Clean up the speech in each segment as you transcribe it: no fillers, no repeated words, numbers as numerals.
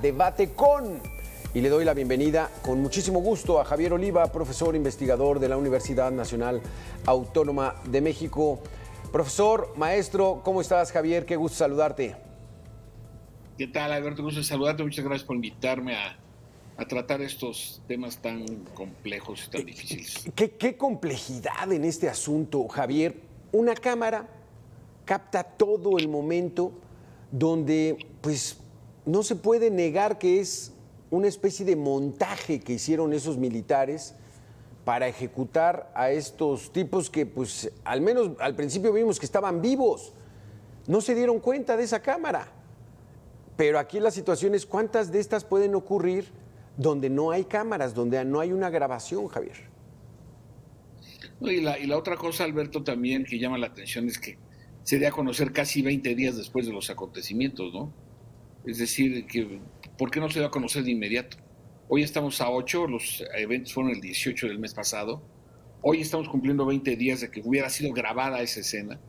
Debate con. Y le doy la bienvenida con muchísimo gusto a Javier Oliva, profesor investigador de la Universidad Nacional Autónoma de México. Profesor, maestro, ¿cómo estás, Javier? Qué gusto saludarte. ¿Qué tal, Alberto? Gusto saludarte. Muchas gracias por invitarme a tratar estos temas tan complejos y tan difíciles. ¿Qué complejidad en este asunto, Javier? Una cámara capta todo el momento donde, pues, no se puede negar que es una especie de montaje que hicieron esos militares para ejecutar a estos tipos que, pues, al menos al principio vimos que estaban vivos. No se dieron cuenta de esa cámara. Pero aquí la situación es cuántas de estas pueden ocurrir donde no hay cámaras, donde no hay una grabación, Javier. Y la otra cosa, Alberto, también que llama la atención es que se dio a conocer casi 20 días después de los acontecimientos, ¿no? Es decir, ¿por qué no se dio a conocer de inmediato? Hoy estamos a 8, los eventos fueron el 18 del mes pasado. Hoy estamos cumpliendo 20 días de que hubiera sido grabada esa escena.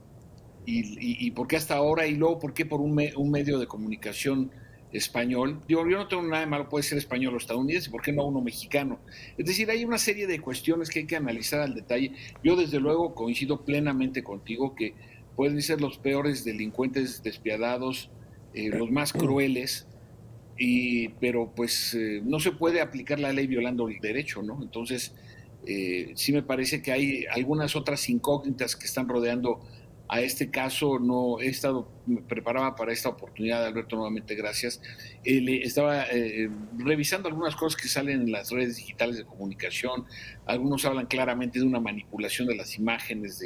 ¿Y por qué hasta ahora? Y luego, ¿por qué por un medio de comunicación español? Digo, yo no tengo nada de malo, puede ser español o estadounidense, ¿por qué no uno mexicano? Es decir, hay una serie de cuestiones que hay que analizar al detalle. Yo, desde luego, coincido plenamente contigo que pueden ser los peores delincuentes despiadados, los más crueles, pero pues no se puede aplicar la ley violando el derecho, ¿no? Entonces, sí me parece que hay algunas otras incógnitas que están rodeando a este caso. No he estado preparada para esta oportunidad, Alberto, nuevamente gracias. Estaba revisando algunas cosas que salen en las redes digitales de comunicación. Algunos hablan claramente de una manipulación de las imágenes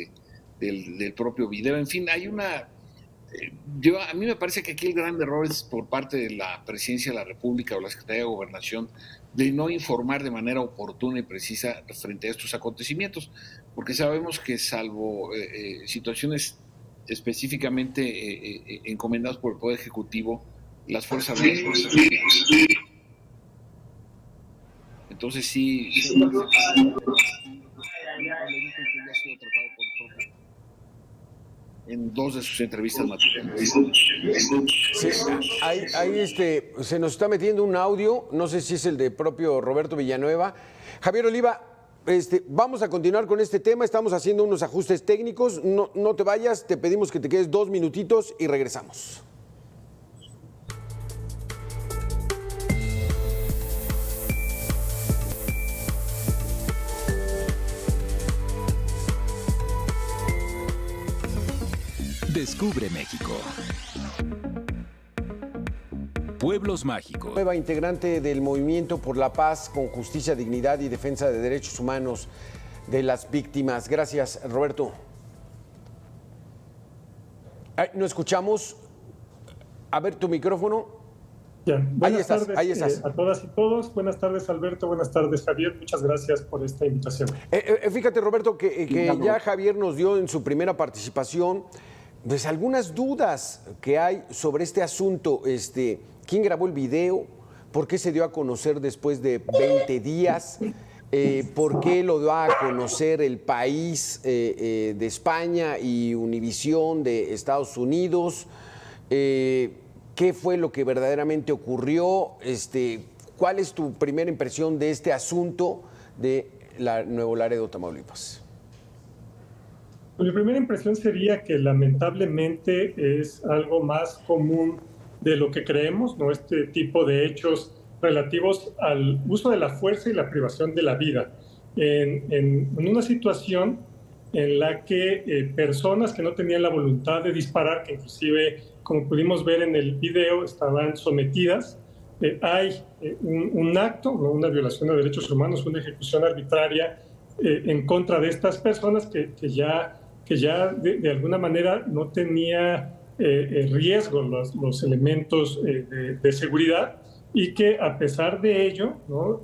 del propio video. En fin, hay una... a mí me parece que aquí el gran error es por parte de la Presidencia de la República o la Secretaría de Gobernación de no informar de manera oportuna y precisa frente a estos acontecimientos, porque sabemos que salvo situaciones específicamente encomendadas por el Poder Ejecutivo, las Fuerzas Armadas... Entonces sí... en 2 de sus entrevistas matutinas. Sí, ahí se nos está metiendo un audio, no sé si es el de propio Roberto Villanueva. Javier Oliva, vamos a continuar con este tema, estamos haciendo unos ajustes técnicos, no te vayas, te pedimos que te quedes 2 minutitos y regresamos. Descubre México. Pueblos mágicos. Nueva integrante del Movimiento por la Paz con Justicia, Dignidad y Defensa de Derechos Humanos de las Víctimas. Gracias, Roberto. No escuchamos. A ver tu micrófono. Ya. Buenas tardes, ahí estás. A todas y todos. Buenas tardes, Alberto. Buenas tardes, Javier. Muchas gracias por esta invitación. Fíjate, Roberto, que ya Javier nos dio en su primera participación pues algunas dudas que hay sobre este asunto. ¿Quién grabó el video? ¿Por qué se dio a conocer después de 20 días? ¿Por qué lo dio a conocer El País de España y Univisión de Estados Unidos? ¿Qué fue lo que verdaderamente ocurrió? ¿Cuál es tu primera impresión de este asunto de Nuevo Laredo, Tamaulipas? Mi primera impresión sería que lamentablemente es algo más común de lo que creemos, ¿no? Este tipo de hechos relativos al uso de la fuerza y la privación de la vida. En una situación en la que personas que no tenían la voluntad de disparar, que inclusive, como pudimos ver en el video, estaban sometidas, hay un acto, ¿no? Una violación de derechos humanos, una ejecución arbitraria en contra de estas personas que ya de alguna manera no tenía riesgo los elementos de seguridad, y que a pesar de ello, ¿no?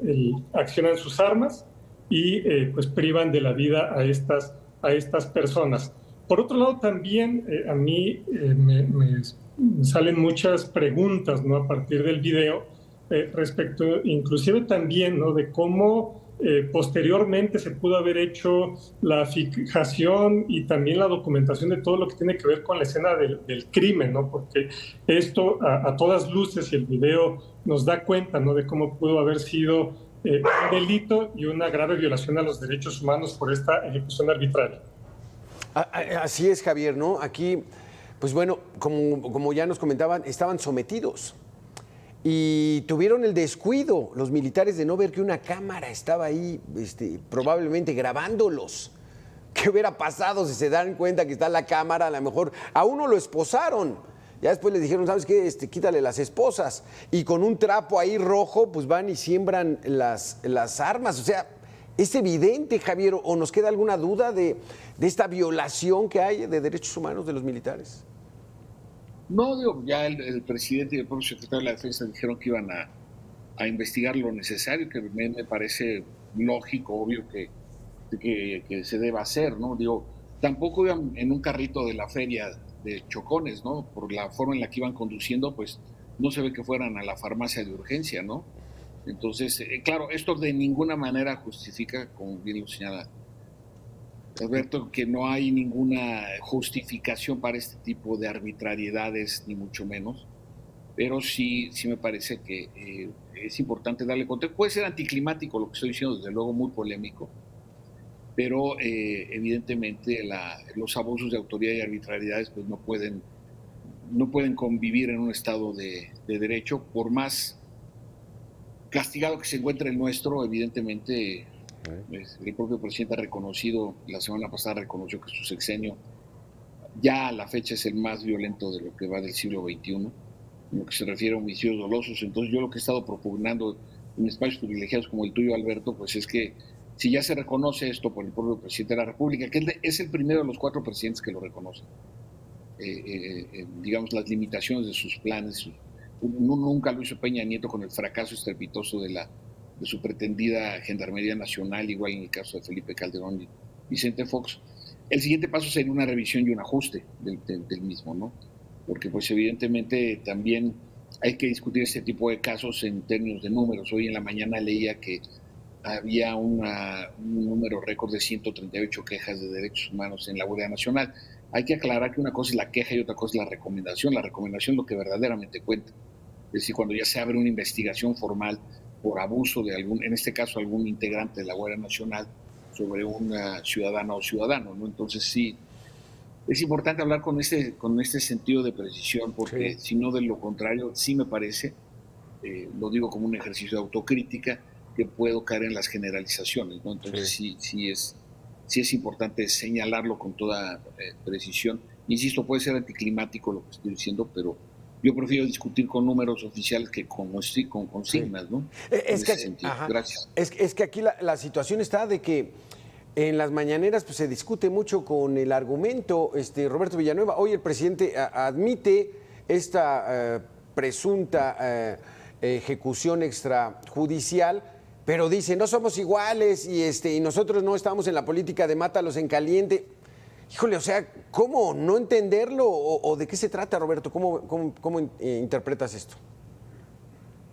Accionan sus armas y pues privan de la vida a estas personas. Por otro lado, también a mí me salen muchas preguntas, ¿no? A partir del video respecto inclusive también, ¿no? De cómo Posteriormente se pudo haber hecho la fijación y también la documentación de todo lo que tiene que ver con la escena del crimen, ¿no? Porque esto a todas luces, y el video nos da cuenta, ¿no?, de cómo pudo haber sido un delito y una grave violación a los derechos humanos por esta ejecución arbitraria. Así es, Javier, ¿no? Aquí, pues bueno, como ya nos comentaban, estaban sometidos. Y tuvieron el descuido los militares de no ver que una cámara estaba ahí, probablemente grabándolos. ¿Qué hubiera pasado si se dan cuenta que está la cámara? A lo mejor a uno lo esposaron. Ya después les dijeron, ¿sabes qué? Quítale las esposas. Y con un trapo ahí rojo, pues van y siembran las armas. O sea, es evidente, Javier, ¿o nos queda alguna duda de esta violación que hay de derechos humanos de los militares? No, digo, ya el presidente y el propio secretario de la Defensa dijeron que iban a investigar lo necesario, que me parece lógico, obvio que se deba hacer, ¿no? Digo, tampoco iban en un carrito de la feria de chocones, ¿no? Por la forma en la que iban conduciendo, pues no se ve que fueran a la farmacia de urgencia, ¿no? Entonces, claro, esto de ninguna manera justifica, como bien lo señala Alberto, que no hay ninguna justificación para este tipo de arbitrariedades, ni mucho menos, pero sí me parece que es importante darle contexto. Puede ser anticlimático lo que estoy diciendo, desde luego muy polémico, pero evidentemente los abusos de autoridad y arbitrariedades pues no pueden convivir en un Estado de derecho, por más castigado que se encuentre el nuestro. Evidentemente el propio presidente ha reconocido, la semana pasada reconoció que su sexenio ya a la fecha es el más violento de lo que va del siglo XXI, en lo que se refiere a homicidios dolosos. Entonces yo lo que he estado propugnando en espacios privilegiados como el tuyo, Alberto, pues es que si ya se reconoce esto por el propio presidente de la República, que es el primero de los 4 presidentes que lo reconocen, digamos, las limitaciones de sus planes. Nunca lo hizo Peña Nieto con el fracaso estrepitoso de su pretendida Gendarmería Nacional, igual en el caso de Felipe Calderón y Vicente Fox. El siguiente paso sería una revisión y un ajuste del mismo, ¿no? Porque pues evidentemente también hay que discutir este tipo de casos en términos de números. Hoy en la mañana leía que había un número récord de 138 quejas de derechos humanos en la Guardia Nacional. Hay que aclarar que una cosa es la queja y otra cosa es la recomendación. La recomendación es lo que verdaderamente cuenta. Es decir, cuando ya se abre una investigación formal por abuso de en este caso, algún integrante de la Guardia Nacional sobre una ciudadana o ciudadano, ¿no? Entonces sí, es importante hablar con este sentido de precisión, porque si no, de lo contrario, sí me parece, lo digo como un ejercicio de autocrítica, que puedo caer en las generalizaciones, ¿no? Entonces sí es importante señalarlo con toda precisión. Insisto, puede ser anticlimático lo que estoy diciendo, pero yo prefiero discutir con números oficiales que con consignas, ¿no? Gracias. Es que aquí la situación está de que en las mañaneras pues, se discute mucho con el argumento. Roberto Villanueva, hoy el presidente admite esta presunta ejecución extrajudicial, pero dice, no somos iguales y nosotros no estamos en la política de mátalos en caliente. Híjole, o sea, ¿cómo no entenderlo o de qué se trata, Roberto? ¿Cómo interpretas esto?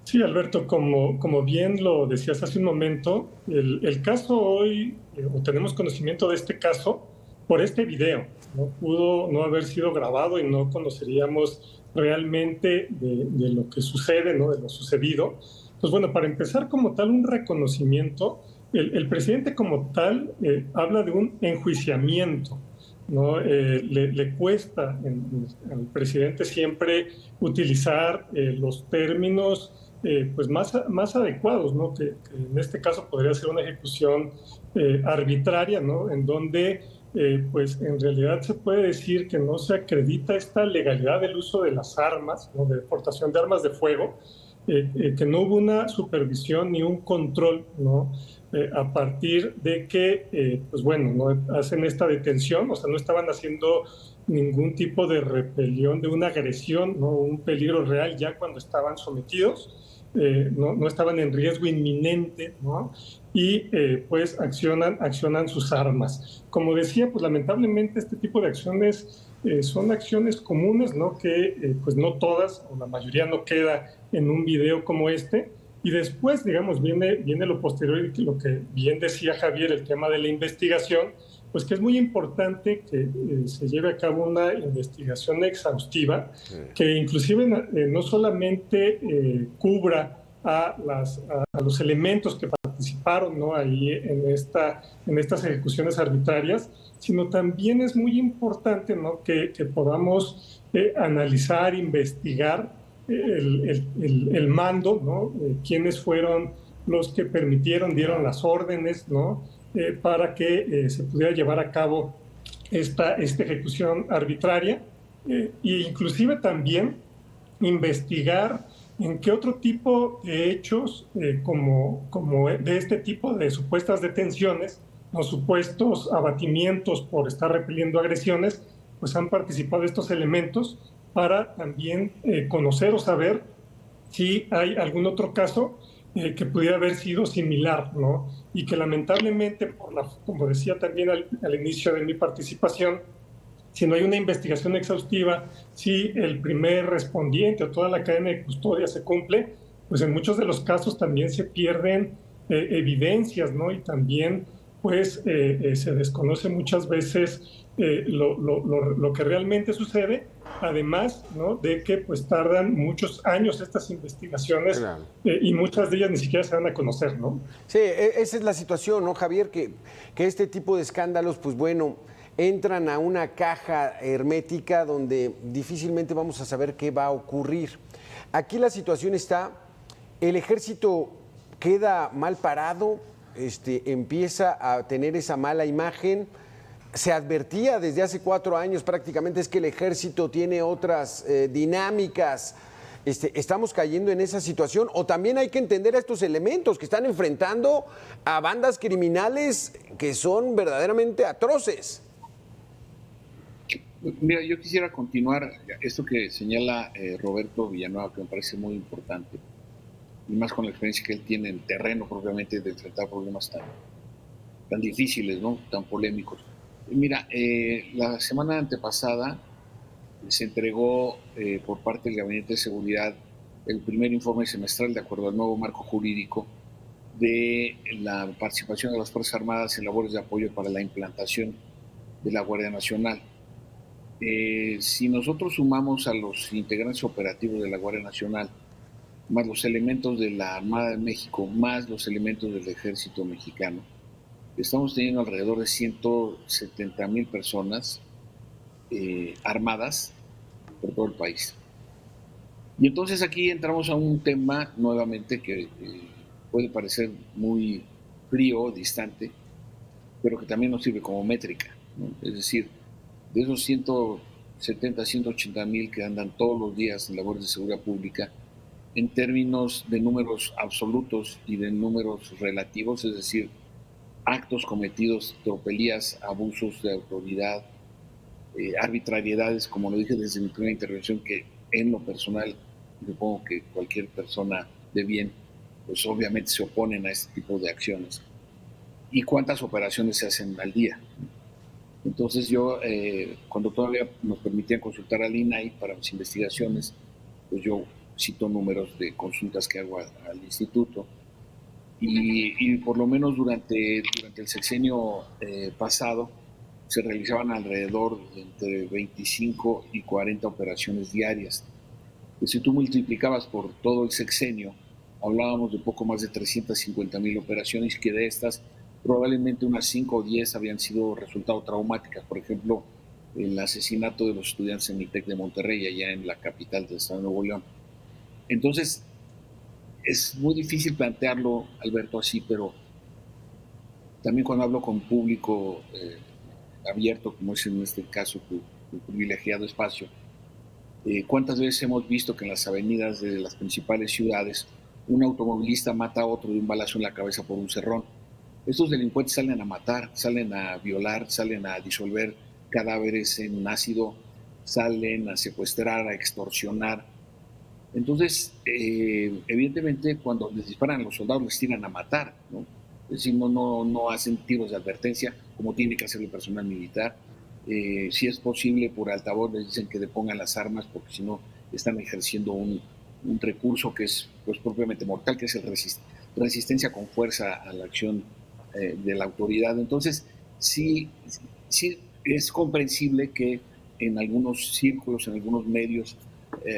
Sí, Alberto, como bien lo decías hace un momento, el caso hoy, o tenemos conocimiento de este caso por este video. No pudo no haber sido grabado y no conoceríamos realmente de lo que sucede, ¿no?, de lo sucedido. Pues bueno, para empezar como tal un reconocimiento, el presidente como tal habla de un enjuiciamiento, ¿no? Le cuesta al presidente siempre utilizar los términos pues más adecuados, ¿no? Que en este caso podría ser una ejecución arbitraria, ¿no? En donde pues en realidad se puede decir que no se acredita esta legalidad del uso de las armas, ¿no?, de portación de armas de fuego, que no hubo una supervisión ni un control, ¿no? A partir de que, pues bueno, ¿no?, hacen esta detención, o sea, no estaban haciendo ningún tipo de rebelión, de una agresión, ¿no?, un peligro real ya cuando estaban sometidos, no estaban en riesgo inminente, ¿no? Y pues accionan sus armas. Como decía, pues lamentablemente este tipo de acciones son acciones comunes, ¿no?, que pues no todas, o la mayoría no queda en un video como este, Y después, digamos, viene lo posterior y lo que bien decía Javier, el tema de la investigación, pues que es muy importante que se lleve a cabo una investigación exhaustiva, que inclusive no solamente cubra a los elementos que participaron, ¿no?, ahí en estas ejecuciones arbitrarias, sino también es muy importante, ¿no?, que podamos analizar, investigar el mando, ¿no?, quiénes fueron los que permitieron, dieron las órdenes, ¿no?, para que se pudiera llevar a cabo esta ejecución arbitraria, e inclusive también investigar en qué otro tipo de hechos, como de este tipo de supuestas detenciones o supuestos abatimientos por estar repeliendo agresiones, pues han participado estos elementos, para también conocer o saber si hay algún otro caso que pudiera haber sido similar, ¿no? Y que lamentablemente, como decía también al inicio de mi participación, si no hay una investigación exhaustiva, si el primer respondiente o toda la cadena de custodia se cumple, pues en muchos de los casos también se pierden evidencias, ¿no? Y también pues se desconoce muchas veces lo que realmente sucede, además, ¿no?, de que pues tardan muchos años estas investigaciones, claro, y muchas de ellas ni siquiera se van a conocer, ¿no? Sí, esa es la situación, ¿no, Javier? Que este tipo de escándalos, pues bueno, entran a una caja hermética donde difícilmente vamos a saber qué va a ocurrir. Aquí la situación está, el ejército queda mal parado, empieza a tener esa mala imagen. Se advertía desde hace 4 años prácticamente, es que el ejército tiene otras dinámicas. ¿Estamos cayendo en esa situación? ¿O también hay que entender a estos elementos que están enfrentando a bandas criminales que son verdaderamente atroces? Mira, yo quisiera continuar esto que señala Roberto Villanueva, que me parece muy importante, y más con la experiencia que él tiene en terreno propiamente de enfrentar problemas tan difíciles, ¿no?, tan polémicos. Mira, la semana antepasada se entregó por parte del Gabinete de Seguridad el primer informe semestral de acuerdo al nuevo marco jurídico de la participación de las Fuerzas Armadas en labores de apoyo para la implantación de la Guardia Nacional. Si nosotros sumamos a los integrantes operativos de la Guardia Nacional, más los elementos de la Armada de México, más los elementos del Ejército Mexicano, estamos teniendo alrededor de 170,000 personas armadas por todo el país. Y entonces aquí entramos a un tema nuevamente que puede parecer muy frío, distante, pero que también nos sirve como métrica, ¿no? Es decir, de esos 170, 180,000 que andan todos los días en labores de seguridad pública, en términos de números absolutos y de números relativos, es decir, actos cometidos, tropelías, abusos de autoridad, arbitrariedades, como lo dije desde mi primera intervención, que en lo personal, supongo que cualquier persona de bien, pues obviamente se oponen a este tipo de acciones. ¿Y cuántas operaciones se hacen al día? Entonces yo, cuando todavía nos permitían consultar al INAI para mis investigaciones, pues yo cito números de consultas que hago al instituto, y por lo menos durante el sexenio pasado se realizaban alrededor de entre 25 y 40 operaciones diarias. Y si tú multiplicabas por todo el sexenio, hablábamos de poco más de 350,000 operaciones, que de estas probablemente unas 5 o 10 habían sido resultado traumáticas. Por ejemplo, el asesinato de los estudiantes en el TEC de Monterrey, allá en la capital del estado de Nuevo León. Entonces, es muy difícil plantearlo, Alberto, así, pero también cuando hablo con público abierto, como es en este caso tu privilegiado espacio, ¿cuántas veces hemos visto que en las avenidas de las principales ciudades un automovilista mata a otro de un balazo en la cabeza por un cerrón? Estos delincuentes salen a matar, salen a violar, salen a disolver cadáveres en ácido, salen a secuestrar, a extorsionar. Entonces, evidentemente, cuando les disparan a los soldados, les tiran a matar, ¿no? Es decir, no hacen tiros de advertencia, como tiene que hacer el personal militar. Si es posible, por altavoz les dicen que depongan las armas, porque si no, están ejerciendo un un recurso que es pues, propiamente mortal, que es el resistencia con fuerza a la acción de la autoridad. Entonces, sí es comprensible que en algunos círculos, en algunos medios,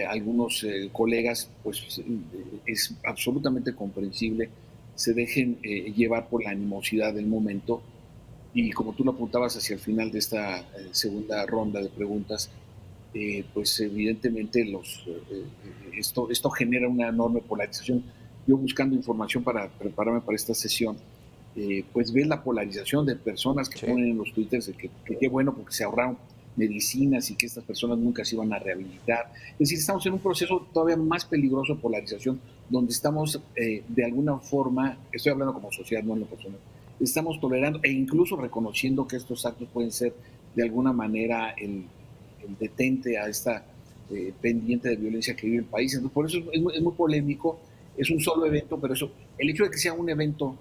algunos colegas, pues es absolutamente comprensible, se dejen llevar por la animosidad del momento. Y como tú lo apuntabas hacia el final de esta segunda ronda de preguntas, pues evidentemente esto genera una enorme polarización. Yo buscando información para prepararme para esta sesión, pues ves la polarización de personas que ponen en los twitters de que qué bueno porque se ahorraron medicinas y que estas personas nunca se iban a rehabilitar. Es decir, estamos en un proceso todavía más peligroso de polarización, donde estamos de alguna forma, estoy hablando como sociedad, no en lo personal, estamos tolerando e incluso reconociendo que estos actos pueden ser de alguna manera el detente a esta pendiente de violencia que vive el país. Entonces, por eso es muy polémico, es un solo evento, pero el hecho de que sea un evento,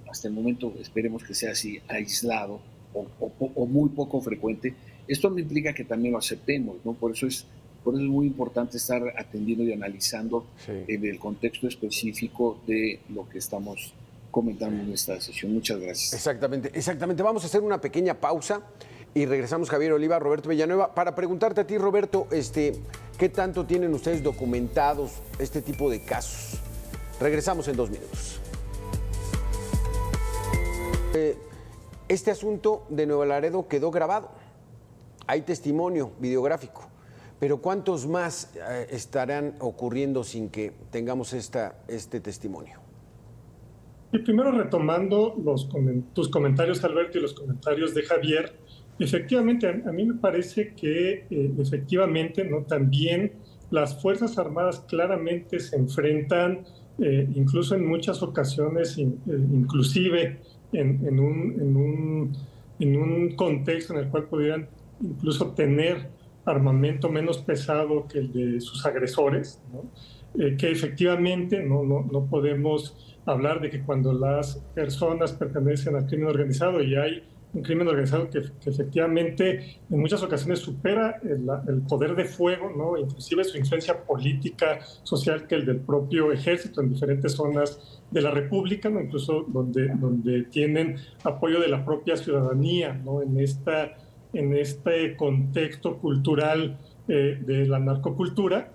hasta el momento esperemos que sea así, aislado o muy poco frecuente, esto no implica que también lo aceptemos, ¿no? Por eso es muy importante estar atendiendo y analizando en el contexto específico de lo que estamos comentando en esta sesión. Muchas gracias. Exactamente. Vamos a hacer una pequeña pausa y regresamos Javier Oliva, Roberto Villanueva, para preguntarte a ti, Roberto, ¿qué tanto tienen ustedes documentados este tipo de casos? Regresamos en 2 minutos. Este asunto de Nuevo Laredo quedó grabado. Hay testimonio videográfico, pero ¿cuántos más estarán ocurriendo sin que tengamos este testimonio? Y primero retomando tus comentarios, Alberto, y los comentarios de Javier, efectivamente, a mí me parece que efectivamente, ¿no? También las Fuerzas Armadas claramente se enfrentan, incluso en muchas ocasiones, inclusive en un contexto en el cual pudieran incluso tener armamento menos pesado que el de sus agresores, ¿no? Que efectivamente no podemos hablar de que cuando las personas pertenecen al crimen organizado y hay un crimen organizado que efectivamente en muchas ocasiones supera el poder de fuego, ¿no? Inclusive su influencia política, social, que el del propio ejército en diferentes zonas de la República, ¿no? Incluso donde tienen apoyo de la propia ciudadanía, ¿no? En este contexto cultural de la narcocultura.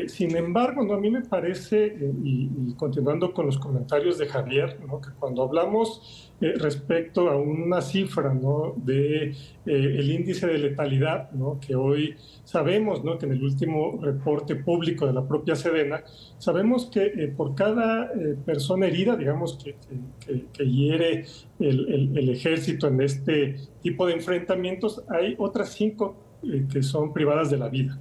Sin embargo, ¿no? A mí me parece, y continuando con los comentarios de Javier, ¿no? Que cuando hablamos respecto a una cifra, ¿no? de el índice de letalidad, ¿no? Que hoy sabemos, ¿no? que en el último reporte público de la propia Sedena, sabemos que por cada persona herida, digamos, que hiere el ejército en este tipo de enfrentamientos, hay otras 5 que son privadas de la vida.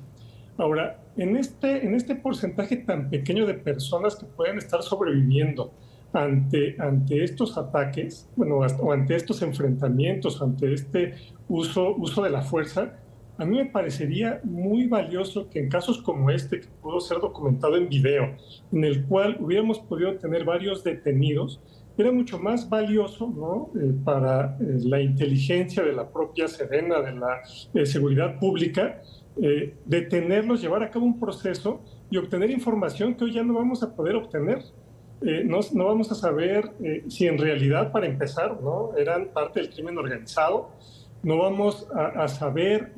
Ahora, en este porcentaje tan pequeño de personas que pueden estar sobreviviendo ante estos ataques, bueno, o ante estos enfrentamientos, ante este uso de la fuerza, a mí me parecería muy valioso que en casos como este, que pudo ser documentado en video, en el cual hubiéramos podido tener varios detenidos, era mucho más valioso, ¿no? Para la inteligencia de la propia Sedena, de la seguridad pública, detenerlos, llevar a cabo un proceso y obtener información que hoy ya no vamos a poder obtener. No vamos a saber si en realidad, para empezar, ¿no? eran parte del crimen organizado. No vamos a saber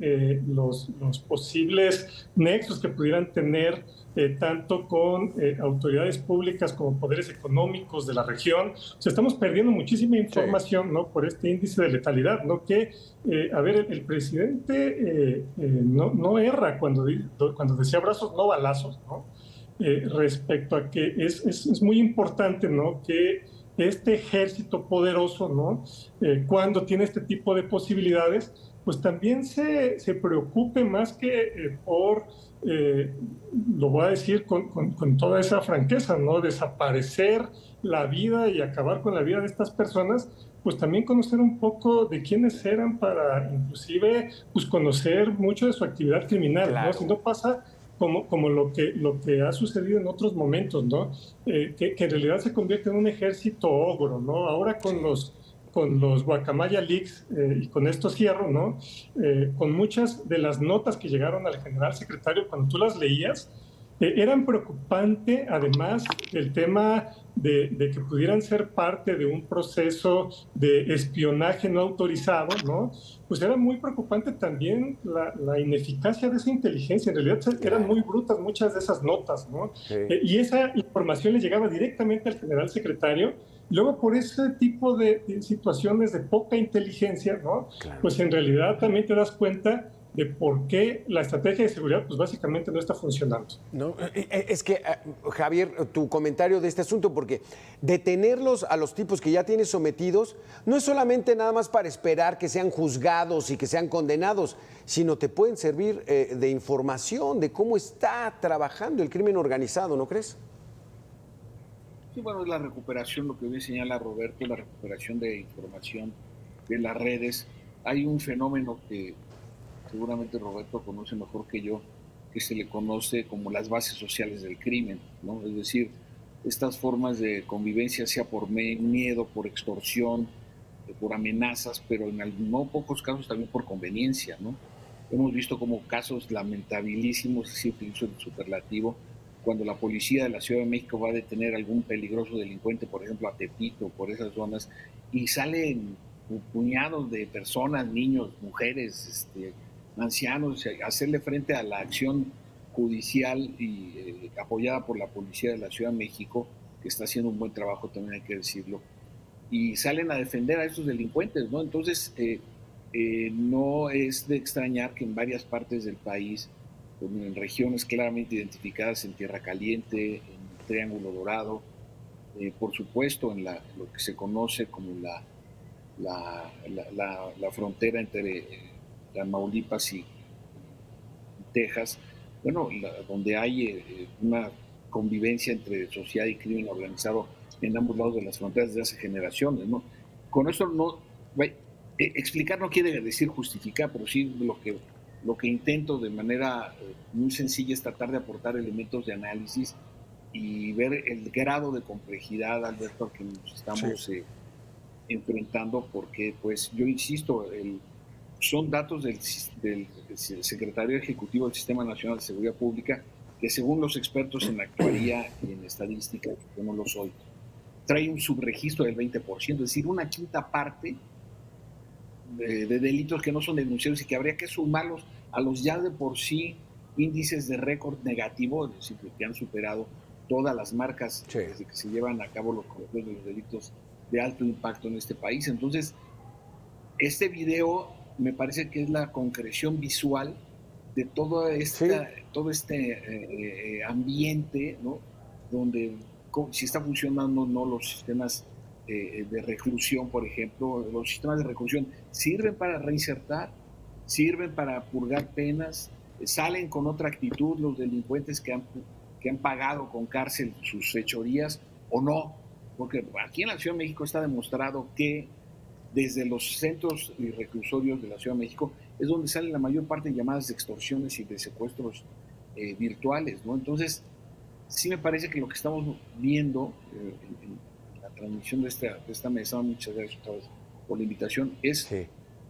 los posibles nexos que pudieran tener tanto con autoridades públicas como poderes económicos de la región. O sea, estamos perdiendo muchísima información, ¿no? por este índice de letalidad, ¿no? Que, a ver, el presidente no erra cuando decía abrazos, no balazos, ¿no? Respecto a que es muy importante, ¿no? que este ejército poderoso, ¿no? Cuando tiene este tipo de posibilidades, pues también se preocupe más que por, lo voy a decir con toda esa franqueza, ¿no? desaparecer la vida y acabar con la vida de estas personas, pues también conocer un poco de quiénes eran para inclusive pues conocer mucho de su actividad criminal, claro. ¿no? Si no pasa como lo que ha sucedido en otros momentos, ¿no? Que en realidad se convierte en un ejército ogro, ¿no? Ahora con los Guacamaya Leaks, y con esto cierro, ¿no? Con muchas de las notas que llegaron al general secretario, cuando tú las leías, Eran preocupante, además, el tema de que pudieran ser parte de un proceso de espionaje no autorizado, ¿no? Pues era muy preocupante también la ineficacia de esa inteligencia. En realidad eran muy brutas muchas de esas notas, ¿no? Sí. Y esa información le llegaba directamente al general secretario. Luego, por ese tipo de situaciones de poca inteligencia, ¿no? Claro. Pues en realidad también te das cuenta de por qué la estrategia de seguridad pues básicamente no está funcionando. No, es que, Javier, tu comentario de este asunto, porque detenerlos a los tipos que ya tienes sometidos no es solamente nada más para esperar que sean juzgados y que sean condenados, sino te pueden servir de información de cómo está trabajando el crimen organizado, ¿no crees? Sí, bueno, es la recuperación, lo que bien señala Roberto, la recuperación de información de las redes. Hay un fenómeno que seguramente Roberto conoce mejor que yo, que se le conoce como las bases sociales del crimen, ¿no? Es decir, estas formas de convivencia, sea por miedo, por extorsión, por amenazas, pero en no pocos casos también por conveniencia, ¿no? Hemos visto como casos lamentabilísimos, si utilizo el superlativo, cuando la policía de la Ciudad de México va a detener a algún peligroso delincuente, por ejemplo a Tepito, por esas zonas, y salen puñados de personas, niños, mujeres, ancianos, hacerle frente a la acción judicial y apoyada por la policía de la Ciudad de México, que está haciendo un buen trabajo, también hay que decirlo, y salen a defender a estos delincuentes, ¿no? Entonces, no es de extrañar que en varias partes del país, en regiones claramente identificadas en Tierra Caliente, en Triángulo Dorado, por supuesto en lo que se conoce como la frontera entre Tamaulipas y Texas, bueno, donde hay una convivencia entre sociedad y crimen organizado en ambos lados de las fronteras desde hace generaciones, ¿no? Con eso no, explicar no quiere decir justificar, pero sí lo que intento de manera muy sencilla es tratar de aportar elementos de análisis y ver el grado de complejidad, Alberto, al que nos estamos enfrentando, porque pues yo insisto, son datos del Secretario Ejecutivo del Sistema Nacional de Seguridad Pública, que según los expertos en actuaría y en estadística, yo no lo soy, trae un subregistro del 20%, es decir, una quinta parte de delitos que no son denunciados y que habría que sumarlos a los ya de por sí índices de récord negativo, es decir, que han superado todas las marcas desde que se llevan a cabo los delitos de alto impacto en este país. Entonces, este video me parece que es la concreción visual de todo este ambiente, ¿no? Donde si está funcionando o no los sistemas de reclusión, por ejemplo. Los sistemas de reclusión sirven para reinsertar, sirven para purgar penas, salen con otra actitud los delincuentes que han pagado con cárcel sus fechorías o no, porque aquí en la Ciudad de México está demostrado que desde los centros y reclusorios de la Ciudad de México es donde sale la mayor parte de llamadas de extorsiones y de secuestros virtuales, ¿no? Entonces, sí me parece que lo que estamos viendo en la transmisión de esta mesa, muchas gracias otra vez por la invitación, es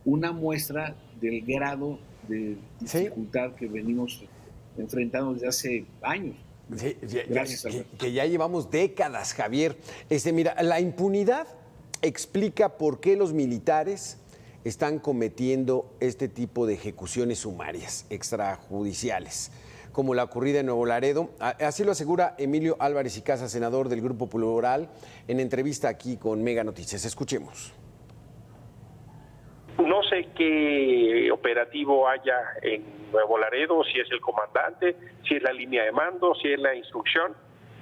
una muestra del grado de dificultad que venimos enfrentando desde hace años. Sí, gracias, que ya llevamos décadas, Javier. Mira, la impunidad explica por qué los militares están cometiendo este tipo de ejecuciones sumarias, extrajudiciales, como la ocurrida en Nuevo Laredo. Así lo asegura Emilio Álvarez y Casa, senador del Grupo Plural, en entrevista aquí con Mega Noticias. Escuchemos. No sé qué operativo haya en Nuevo Laredo, si es el comandante, si es la línea de mando, si es la instrucción,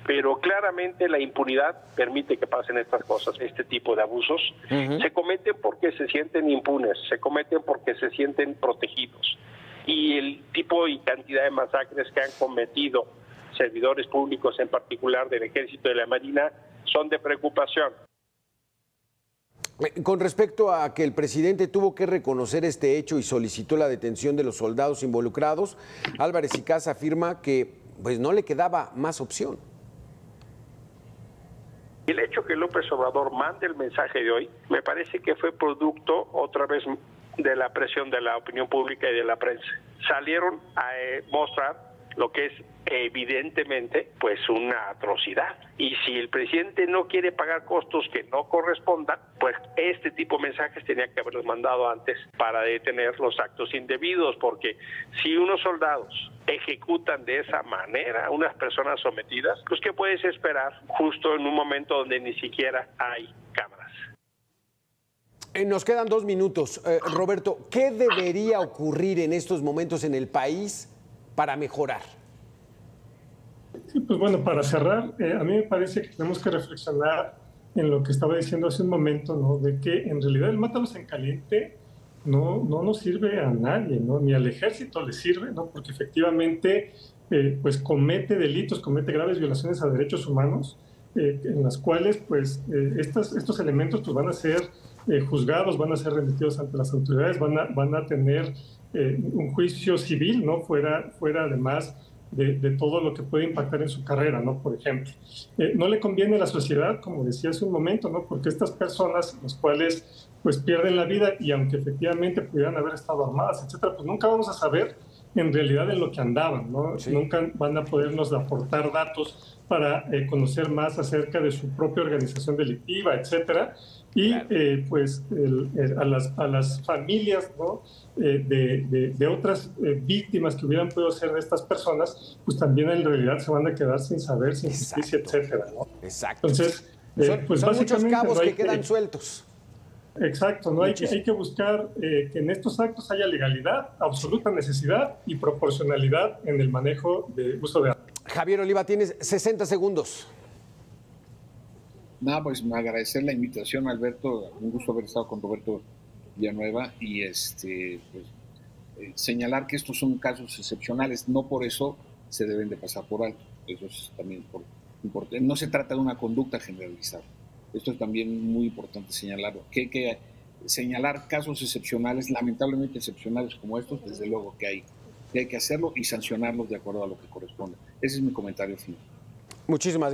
pero claramente la impunidad permite que pasen estas cosas. Este tipo de abusos se cometen porque se sienten impunes, se cometen porque se sienten protegidos. Y el tipo y cantidad de masacres que han cometido servidores públicos, en particular del Ejército y de la Marina, son de preocupación. Con respecto a que el presidente tuvo que reconocer este hecho y solicitó la detención de los soldados involucrados, Álvarez y Casa afirma que pues no le quedaba más opción. El hecho que López Obrador mande el mensaje de hoy me parece que fue producto otra vez de la presión de la opinión pública y de la prensa. Salieron a mostrar lo que es evidentemente pues una atrocidad. Y si el presidente no quiere pagar costos que no correspondan, pues este tipo de mensajes tenía que haberlos mandado antes para detener los actos indebidos, porque si unos soldados ejecutan de esa manera a unas personas sometidas, pues ¿qué puedes esperar justo en un momento donde ni siquiera hay cámaras? Nos quedan 2 minutos. Roberto, ¿qué debería ocurrir en estos momentos en el país para mejorar? Sí, pues bueno, para cerrar, a mí me parece que tenemos que reflexionar en lo que estaba diciendo hace un momento, ¿no? De que en realidad el mátalos en caliente no nos sirve a nadie, ¿no? Ni al ejército le sirve, ¿no? Porque efectivamente pues comete delitos, comete graves violaciones a derechos humanos, en las cuales pues estos elementos pues van a ser juzgados, van a ser remitidos ante las autoridades, van a tener un juicio civil, ¿no? Fuera además de todo lo que puede impactar en su carrera, ¿no? Por ejemplo. No le conviene a la sociedad, como decía hace un momento, ¿no? Porque estas personas, las cuales pues pierden la vida y aunque efectivamente pudieran haber estado armadas, etcétera, pues nunca vamos a saber en realidad en lo que andaban, ¿no? Sí. Nunca van a podernos aportar datos para conocer más acerca de su propia organización delictiva, etcétera. Y claro. Pues a las familias, ¿no? de otras víctimas que hubieran podido ser de estas personas, pues también en realidad se van a quedar sin saber, sin justicia, etcétera, ¿no? Exacto. Entonces, pues son muchos cabos no que quedan sueltos. Exacto, no hay que buscar que en estos actos haya legalidad, absoluta necesidad y proporcionalidad en el manejo de uso de armas. Javier Oliva, tienes 60 segundos. Nada, pues me agradecer la invitación, Alberto. Un gusto haber estado con Roberto Villanueva y señalar que estos son casos excepcionales. No por eso se deben de pasar por alto. Eso es también importante. No se trata de una conducta generalizada. Esto es también muy importante señalarlo. Que hay que señalar casos excepcionales, lamentablemente excepcionales como estos, desde luego que hay que hacerlo y sancionarlos de acuerdo a lo que corresponde. Ese es mi comentario final. Muchísimas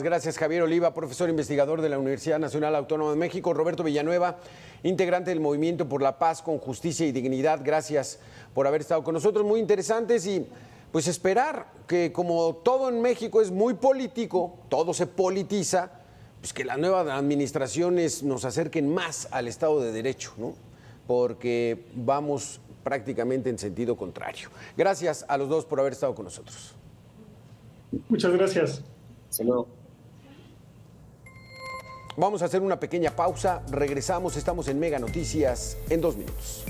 gracias Javier Oliva, profesor investigador de la Universidad Nacional Autónoma de México, Roberto Villanueva, integrante del Movimiento por la Paz con Justicia y Dignidad. Gracias por haber estado con nosotros, muy interesantes y pues esperar que como todo en México es muy político, todo se politiza, pues que las nuevas administraciones nos acerquen más al Estado de Derecho, ¿no? Porque vamos prácticamente en sentido contrario. Gracias a los dos por haber estado con nosotros. Muchas gracias. Hasta luego. Vamos a hacer una pequeña pausa, regresamos, estamos en Mega Noticias en 2 minutos.